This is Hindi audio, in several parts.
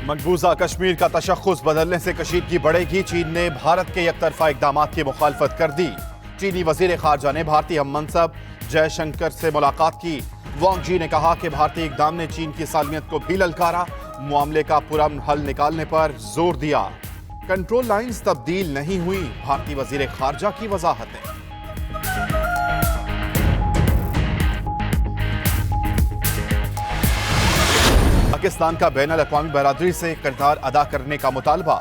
मकबूजा कश्मीर का तशख्खुस बदलने से कशीदगी बढ़ेगी। चीन ने भारत के एकतरफा इकदामात की मुखालफत कर दी। चीनी वजीर खारजा ने भारतीय हम मनसब जयशंकर से मुलाकात की। वांग जी ने कहा कि भारतीय इकदाम ने चीन की सालमियत को भी ललकारा, मामले का पुरअमन हल निकालने पर जोर दिया। कंट्रोल लाइन्स तब्दील नहीं हुई, भारतीय वजीर खारजा की वजाहतें। पाकिस्तान का बैनुल अक़वामी बरादरी से किरदार अदा करने का मुतालबा।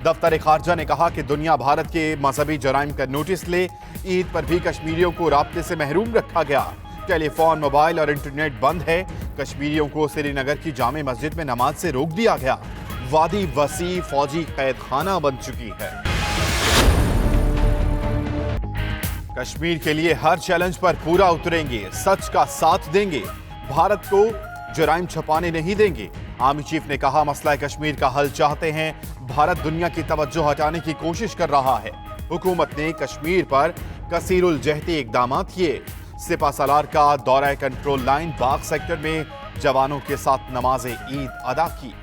दफ्तर खारजा ने कहा कि दुनिया भारत के मजहबी जराइम का नोटिस ले। ईद पर भी कश्मीरियों को राब्ते से महरूम रखा गया। टेलीफोन, मोबाइल और इंटरनेट बंद है। कश्मीरियों को श्रीनगर की जामे मस्जिद में नमाज से रोक दिया गया। वादी वसी फौजी कैद खाना बन चुकी है। कश्मीर के लिए हर चैलेंज पर पूरा उतरेंगे, सच का साथ देंगे, भारत को जराइम छुपाने नहीं देंगे। आर्मी चीफ ने कहा, मसला कश्मीर का हल चाहते हैं, भारत दुनिया की तवज्जो हटाने की कोशिश कर रहा है। हुकूमत ने कश्मीर पर कसीरुल जहती इकदाम किए। सिपा सलार का दौरा कंट्रोल लाइन, बाग सेक्टर में जवानों के साथ नमाज ईद अदा की।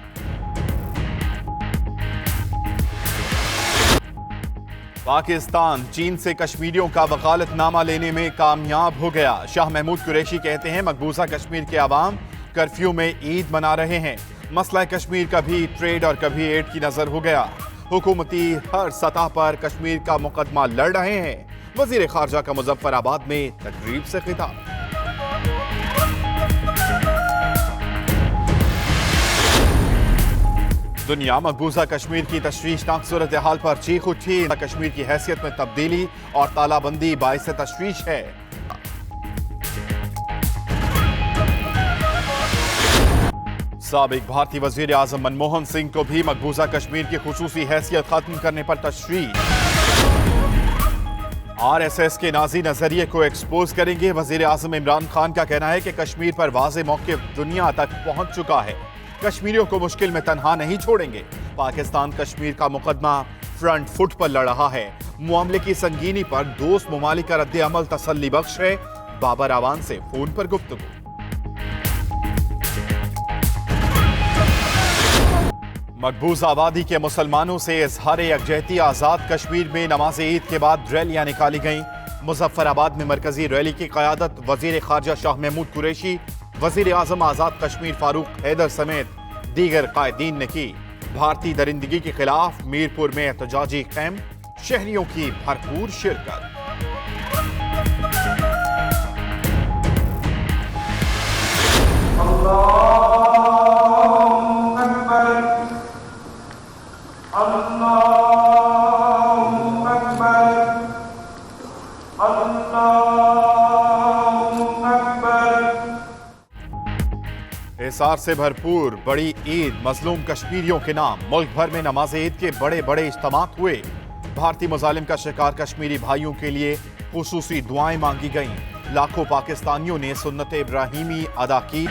पाकिस्तान चीन से कश्मीरियों का वकालतनामा लेने में कामयाब हो गया। शाह महमूद कुरैशी कहते हैं, मकबूजा कश्मीर के अवाम कर्फ्यू में ईद मना रहे हैं। मसला कश्मीर कभी ट्रेड और कभी एड की नजर हो गया। हुकूमती हर सतह पर कश्मीर का मुकदमा लड़ रहे हैं। वजीर खारजा का मुजफ्फराबाद में तकरीब से खिताब। दुनिया मकबूजा कश्मीर की तशवीशनाक सूरत हाल पर चीख उठी। कश्मीर की हैसियत में तब्दीली और तालाबंदी बाइस तशवीश है। साबिक भारतीय वजीर आजम मनमोहन सिंह को भी मकबूजा कश्मीर की खुसूसी हैसियत खत्म करने पर तशरीह। RSS के नाजी नजरिए को एक्सपोज करेंगे। वजीर आजम इमरान खान का कहना है कि कश्मीर पर वाज़े मौक़िफ़ दुनिया तक पहुंच चुका है। कश्मीरियों को मुश्किल में तनहा नहीं छोड़ेंगे। पाकिस्तान कश्मीर का मुकदमा फ्रंट फुट पर लड़ रहा है। मामले की संगीनी पर दोस्त ममालिक का रद्द अमल तसल्ली बख्श है। बाबर आवान से फोन पर गुफ्तगू। मकबूजा आबादी के मुसलमानों से इज़हार यकजहती। आज़ाद कश्मीर में नमाज ईद के बाद रैलियां निकाली गईं। मुजफ्फराबाद में मरकजी रैली की क़यादत वजीर खारजा शाह महमूद कुरैशी, वजीर आजम आज़ाद कश्मीर फारूक हैदर समेत दीगर कायदीन ने की। भारतीय दरिंदगी के खिलाफ मीरपुर में एहतजाजी कैंप, शहरियों की भरपूर शिरकत। हिसार से भरपूर बड़ी ईद मजलूम कश्मीरियों के नाम। मुल्क भर में नमाज ईद के बड़े बड़े इज्तिमात हुए। भारतीय मुजालिम का शिकार कश्मीरी भाइयों के लिए खुसूसी दुआएं मांगी गईं। लाखों पाकिस्तानियों ने सुन्नत इब्राहिमी अदा की।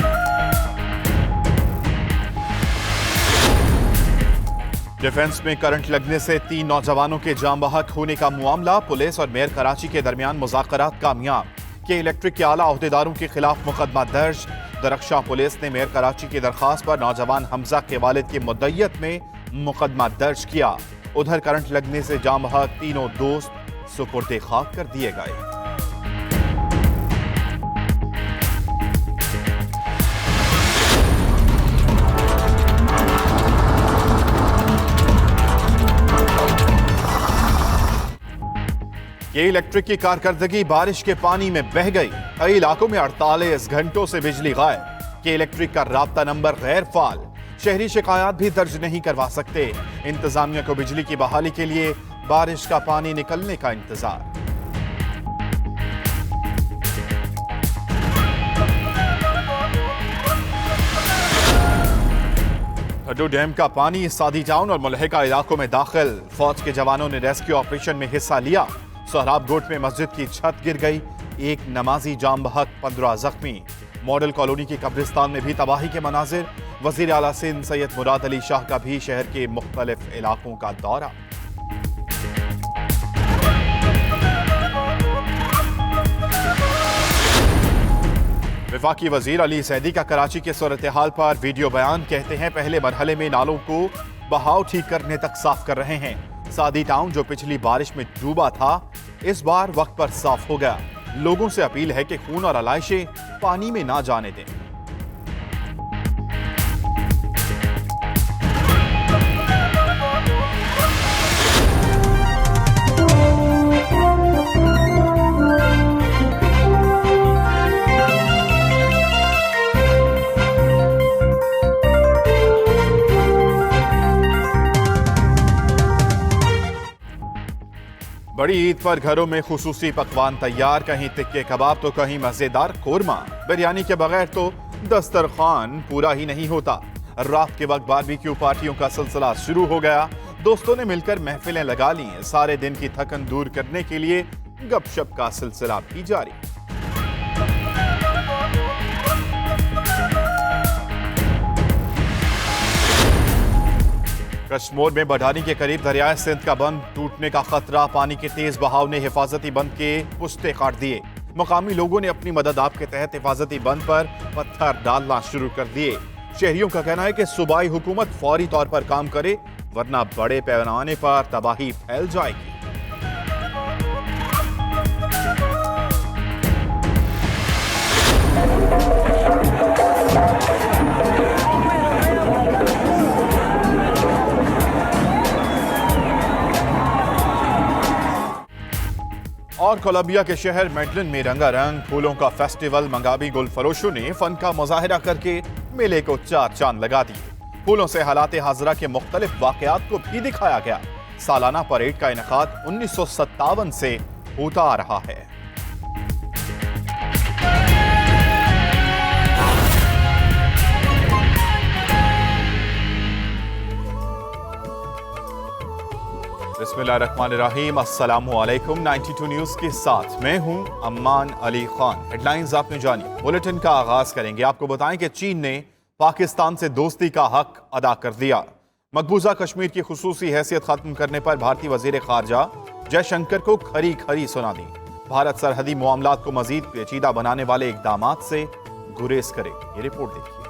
डिफेंस में करंट लगने से 3 नौजवानों के जान बहक होने का मामला। पुलिस और मेयर कराची के दरमियान मुज़ाकरात कामयाब। के इलेक्ट्रिक के आला अहदेदारों के खिलाफ मुकदमा दर्ज। दरख्शां पुलिस ने मेयर कराची की दरखास्त पर नौजवान हमजा के वालिद की मुद्दइयत में मुकदमा दर्ज किया। उधर करंट लगने से जान बहक तीनों दोस्त सुपुर्दे खाक कर दिए गए। ये इलेक्ट्रिक की कारकर्दगी बारिश के पानी में बह गई। कई इलाकों में 48 घंटों से बिजली गायब। के इलेक्ट्रिक का राब्ता नंबर गैर फाल। शहरी शिकायत भी दर्ज नहीं करवा सकते। इंतजामिया को बिजली की बहाली के लिए बारिश का पानी निकलने का इंतजार। हड्डू डैम का पानी सादी टाउन और मुलहका इलाकों में दाखिल। फौज के जवानों ने रेस्क्यू ऑपरेशन में हिस्सा लिया। सोहराबगोट में मस्जिद की छत गिर गई। एक नमाजी जाम बहक, 15 जख्मी। मॉडल कॉलोनी की कब्रिस्तान में भी तबाही के मनाजिर। वजीर आला सिंध सैयद मुराद अली शाह का भी शहर के मुख्तलिफ इलाकों का दौरा। वफाकी वजीर अली सैदी का कराची के सूरत हाल पर वीडियो बयान। कहते हैं पहले मरहले में नालों को बहाव ठीक करने तक साफ कर रहे हैं। सादी टाउन जो पिछली बारिश में डूबा था इस बार वक्त पर साफ हो गया। लोगों से अपील है कि खून और अलाइशें पानी में ना जाने दें। बड़ी ईद पर घरों में खुसूसी पकवान तैयार, कहीं टिक्के कबाब तो कहीं मजेदार कोरमा। बिरयानी के बगैर तो दस्तरखान पूरा ही नहीं होता। रात के वक्त बारबेक्यू पार्टियों का सिलसिला शुरू हो गया। दोस्तों ने मिलकर महफिलें लगा ली। सारे दिन की थकन दूर करने के लिए गपशप का सिलसिला भी जारी। कश्मीर में बढ़ानी के करीब दरियाए सिंध का बंद टूटने का खतरा। पानी के तेज बहाव ने हिफाजती बंद के पुश्ते काट दिए। मकामी लोगों ने अपनी मदद आप के तहत हिफाजती बंद पर पत्थर डालना शुरू कर दिए। शहरियों का कहना है कि सूबाई हुकूमत फौरी तौर पर काम करे वरना बड़े पैमाने पर तबाही फैल जाएगी। और कोलंबिया के शहर मेडलिन में रंगारंग फूलों का फेस्टिवल। मंगावी गुल फरोशों ने फन का मुजाहिरा करके मेले को चार चांद लगा दिए। फूलों से हालात हाजरा के मुख्तलिफ वाकयात को भी दिखाया गया। सालाना परेड का इनेकाद 1957 से होता आ रहा है। बिस्मिल्लाहिर्रहमानिर्रहीम, अस्सलामुअलैकुम। 92 न्यूज के साथ मैं हूं अम्मान अली खान। हेडलाइंस आपने जानी। बुलेटिन का आगाज करेंगे। आपको बताएं कि चीन ने पाकिस्तान से दोस्ती का हक अदा कर दिया। मकबूजा कश्मीर की खुसूसी हैसियत खत्म करने पर भारतीय वजीर खारजा जयशंकर को खरी खरी सुना दी। भारत सरहदी मामलात को मजीद पेचीदा बनाने वाले इकदामात से गुरेज करे। ये रिपोर्ट देखिए।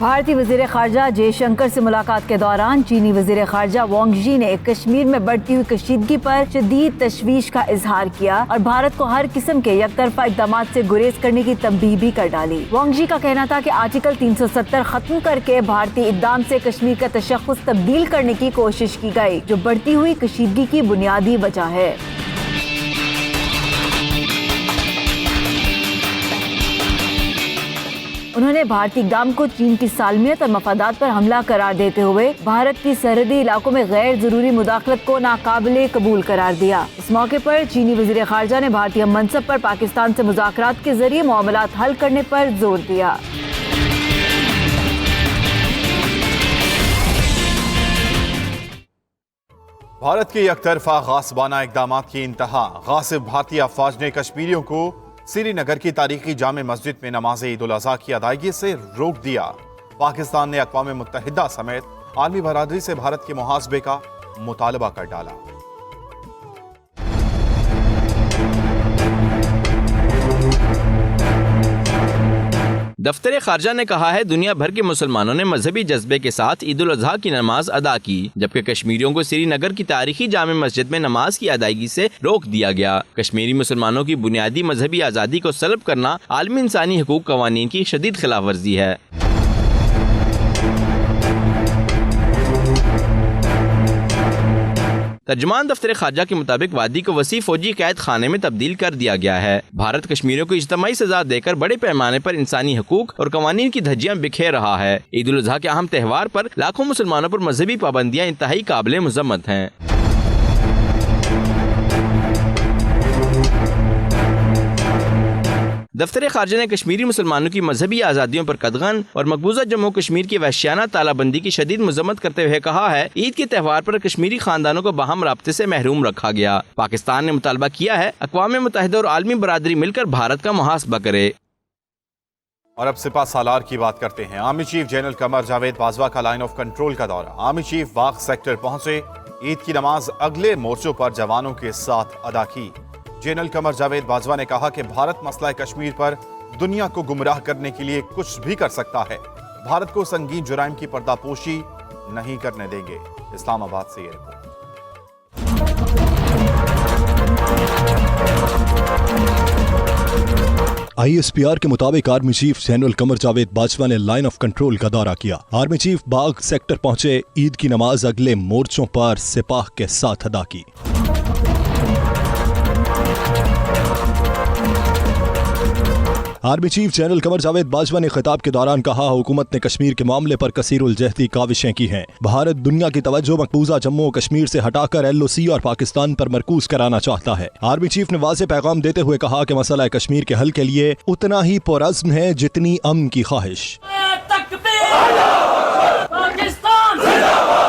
भारतीय वजीर खारजा जयशंकर से मुलाकात के दौरान चीनी वजीर खारजा वांग यी ने कश्मीर में बढ़ती हुई कशीदगी पर शदीद तशवीश का इजहार किया और भारत को हर किस्म के यकतरफा इक़दाम से गुरेज करने की तंबीह भी कर डाली। वांग यी का कहना था कि आर्टिकल 370 खत्म करके भारतीय इक़दाम से कश्मीर का तशख़्ख़ुस तब्दील करने की कोशिश की गई, जो बढ़ती हुई कशीदगी की बुनियादी वजह है। उन्होंने भारतीय इक़दाम को चीन की सालमियत और मफादात पर हमला करार देते हुए भारत की सरहदी इलाकों में गैर जरूरी मुदाखलत को नाकाबिले कबूल करार दिया। इस मौके पर चीनी वज़ीर ख़ारजा ने भारतीय मनसब पर पाकिस्तान से मुज़ाकरात के जरिए मामलात हल करने पर जोर दिया। भारत के यकतरफा गासिबाना इक़दाम की इंतहा। गासिब भारतीय अफवाज ने कश्मीरियों को श्रीनगर की तारीखी जामे मस्जिद में नमाज ईद उल अज़हा की अदायगी से रोक दिया। पाकिस्तान ने अक़वाम मुत्तहिदा समेत आलमी बरादरी से भारत के मुहासबे का मुतालबा कर डाला। दफ्तर खारजा ने कहा है दुनिया भर के मुसलमानों ने मजहबी जज्बे के साथ ईद उल अज़हा की नमाज अदा की, जबकि कश्मीरियों को श्रीनगर की तारीखी जामे मस्जिद में नमाज की अदायगी से रोक दिया गया। कश्मीरी मुसलमानों की बुनियादी मजहबी आज़ादी को सल्ब करना आलमी इंसानी हकूक़ क़वानीन की शदीद खिलाफ वर्जी है। तर्जुमान दफ्तर खारजा के मुताबिक वादी को वसी फौजी कैद खाने में तब्दील कर दिया गया है। भारत कश्मीरियों को इज्तिमाई सजा देकर बड़े पैमाने पर इंसानी हकूक और कवानीन की धज्जियां बिखेर रहा है। ईद उल अज़हा के अहम त्यौहार पर लाखों मुसलमानों पर मजहबी पाबंदियां इंतहाई काबिल मुज़म्मत हैं। दफ्तर खारजा ने कश्मीरी मुसलमानों की मजहबी आज़ादियों पर कदगन और मकबूजा जम्मू कश्मीर की वहशियाना तालाबंदी की शदीद मजम्मत करते हुए कहा है ईद के त्यौहार पर कश्मीरी खानदानों को बाहम राब्ते से महरूम रखा गया। पाकिस्तान ने मुतालबा किया है अक़वाम मुत्तहिदा और आलमी बरादरी मिलकर भारत का मुहासबा करे। और अब सिपा सालार की बात करते हैं। Army chief general Qamar Javed Bajwa का लाइन ऑफ कंट्रोल का दौरा। आर्मी चीफ बाग सेक्टर पहुंचे, ईद की नमाज अगले मोर्चों पर जवानों के साथ अदा की। जनरल कमर जावेद बाजवा ने कहा कि भारत मसला कश्मीर पर दुनिया को गुमराह करने के लिए कुछ भी कर सकता है। भारत को संगीन जुराइम की पर्दापोशी नहीं करने देंगे। इस्लामाबाद से ये रिपोर्ट। ISPR के मुताबिक army chief general Qamar Javed Bajwa ने लाइन ऑफ कंट्रोल का दौरा किया। आर्मी चीफ बाग सेक्टर पहुंचे, ईद की नमाज अगले मोर्चों पर सिपाह के साथ अदा की। Army chief general Qamar Javed Bajwa ने खिताब के दौरान कहा, हुकूमत ने कश्मीर के मामले पर कसीरुल जहदी काविशें की हैं। भारत दुनिया की तवज्जो मकबूजा जम्मू और कश्मीर से हटाकर LOC और पाकिस्तान पर मरकूज कराना चाहता है। आर्मी चीफ ने वाज़ेह पैगाम देते हुए कहा कि मसला कश्मीर के हल के लिए उतना ही पुरअज़्म है जितनी अमन की ख्वाहिश।